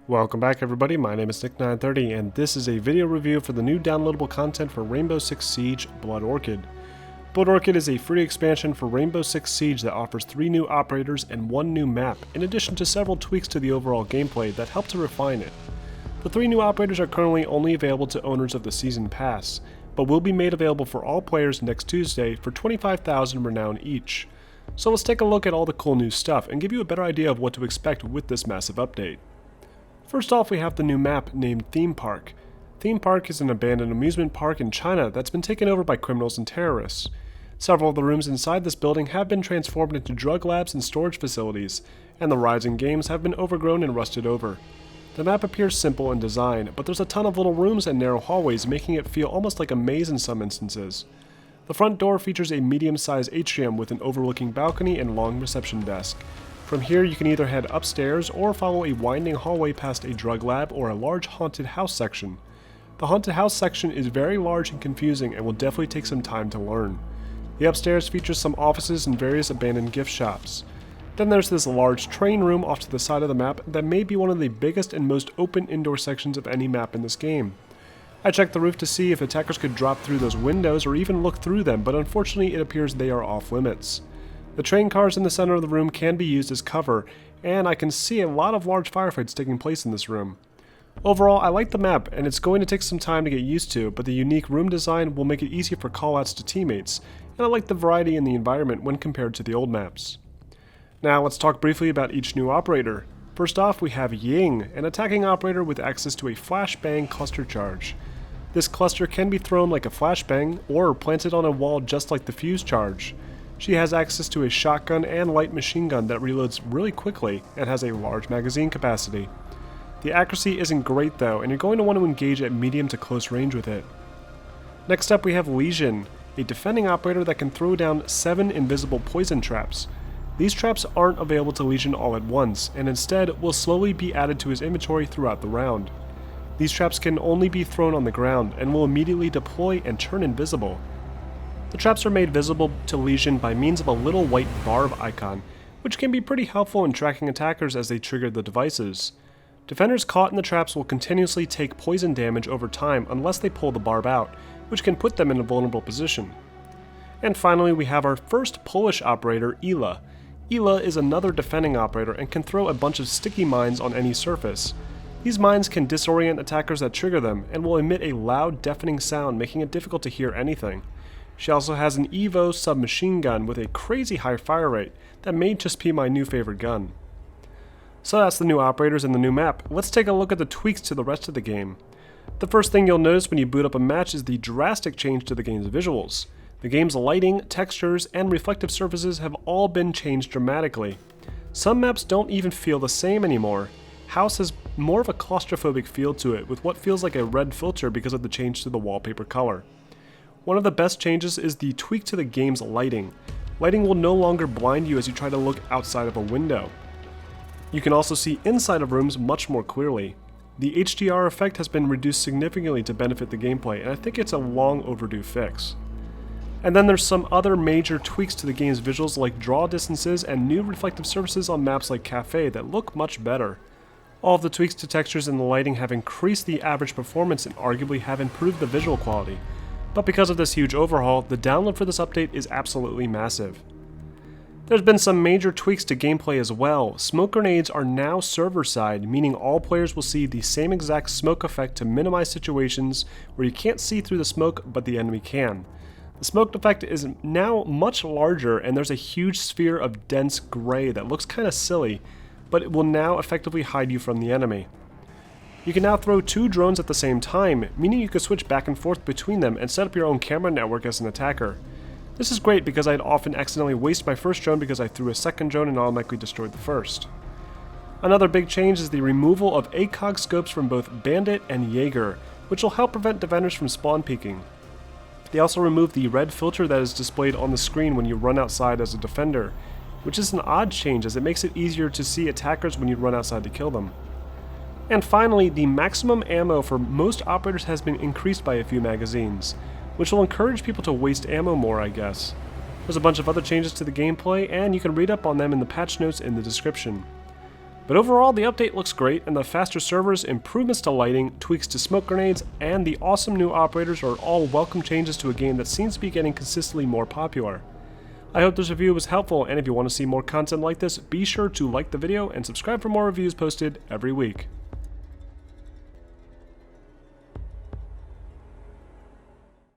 Welcome back everybody, my name is Nick930 and this is a video review for the new downloadable content for Rainbow Six Siege Blood Orchid. Blood Orchid is a free expansion for Rainbow Six Siege that offers 3 new operators and 1 new map, in addition to several tweaks to the overall gameplay that help to refine it. The 3 new operators are currently only available to owners of the Season Pass, but will be made available for all players next Tuesday for 25,000 renown each. So let's take a look at all the cool new stuff and give you a better idea of what to expect with this massive update. First off, we have the new map named Theme Park. Theme Park is an abandoned amusement park in China that's been taken over by criminals and terrorists. Several of the rooms inside this building have been transformed into drug labs and storage facilities, and the rides and games have been overgrown and rusted over. The map appears simple in design, but there's a ton of little rooms and narrow hallways, making it feel almost like a maze in some instances. The front door features a medium-sized atrium with an overlooking balcony and long reception desk. From here you can either head upstairs or follow a winding hallway past a drug lab or a large haunted house section. The haunted house section is very large and confusing and will definitely take some time to learn. The upstairs features some offices and various abandoned gift shops. Then there's this large train room off to the side of the map that may be one of the biggest and most open indoor sections of any map in this game. I checked the roof to see if attackers could drop through those windows or even look through them, but unfortunately it appears they are off limits. The train cars in the center of the room can be used as cover, and I can see a lot of large firefights taking place in this room. Overall, I like the map, and it's going to take some time to get used to, but the unique room design will make it easier for callouts to teammates, and I like the variety in the environment when compared to the old maps. Now let's talk briefly about each new operator. First off, we have Ying, an attacking operator with access to a flashbang cluster charge. This cluster can be thrown like a flashbang, or planted on a wall just like the fuse charge. She has access to a shotgun and light machine gun that reloads really quickly and has a large magazine capacity. The accuracy isn't great though, and you're going to want to engage at medium to close range with it. Next up we have Lesion, a defending operator that can throw down 7 invisible poison traps. These traps aren't available to Lesion all at once, and instead will slowly be added to his inventory throughout the round. These traps can only be thrown on the ground and will immediately deploy and turn invisible. The traps are made visible to Lesion by means of a little white barb icon, which can be pretty helpful in tracking attackers as they trigger the devices. Defenders caught in the traps will continuously take poison damage over time unless they pull the barb out, which can put them in a vulnerable position. And finally we have our first Polish operator, Ela. Ela is another defending operator and can throw a bunch of sticky mines on any surface. These mines can disorient attackers that trigger them and will emit a loud, deafening sound, making it difficult to hear anything. She also has an Evo submachine gun with a crazy high fire rate that may just be my new favorite gun. So that's the new operators and the new map. Let's take a look at the tweaks to the rest of the game. The first thing you'll notice when you boot up a match is the drastic change to the game's visuals. The game's lighting, textures, and reflective surfaces have all been changed dramatically. Some maps don't even feel the same anymore. House has more of a claustrophobic feel to it, with what feels like a red filter because of the change to the wallpaper color. One of the best changes is the tweak to the game's lighting. Lighting will no longer blind you as you try to look outside of a window. You can also see inside of rooms much more clearly. The HDR effect has been reduced significantly to benefit the gameplay, and I think it's a long overdue fix. And then there's some other major tweaks to the game's visuals like draw distances and new reflective surfaces on maps like Cafe that look much better. All of the tweaks to textures and the lighting have increased the average performance and arguably have improved the visual quality. But because of this huge overhaul, the download for this update is absolutely massive. There's been some major tweaks to gameplay as well. Smoke grenades are now server-side, meaning all players will see the same exact smoke effect to minimize situations where you can't see through the smoke but the enemy can. The smoke effect is now much larger and there's a huge sphere of dense gray that looks kinda silly, but it will now effectively hide you from the enemy. You can now throw 2 drones at the same time, meaning you can switch back and forth between them and set up your own camera network as an attacker. This is great because I'd often accidentally waste my first drone because I threw a second drone and automatically destroyed the first. Another big change is the removal of ACOG scopes from both Bandit and Jaeger, which will help prevent defenders from spawn peeking. They also removed the red filter that is displayed on the screen when you run outside as a defender, which is an odd change as it makes it easier to see attackers when you run outside to kill them. And finally, the maximum ammo for most operators has been increased by a few magazines, which will encourage people to waste ammo more, I guess. There's a bunch of other changes to the gameplay, and you can read up on them in the patch notes in the description. But overall, the update looks great, and the faster servers, improvements to lighting, tweaks to smoke grenades, and the awesome new operators are all welcome changes to a game that seems to be getting consistently more popular. I hope this review was helpful, and if you want to see more content like this, be sure to like the video and subscribe for more reviews posted every week.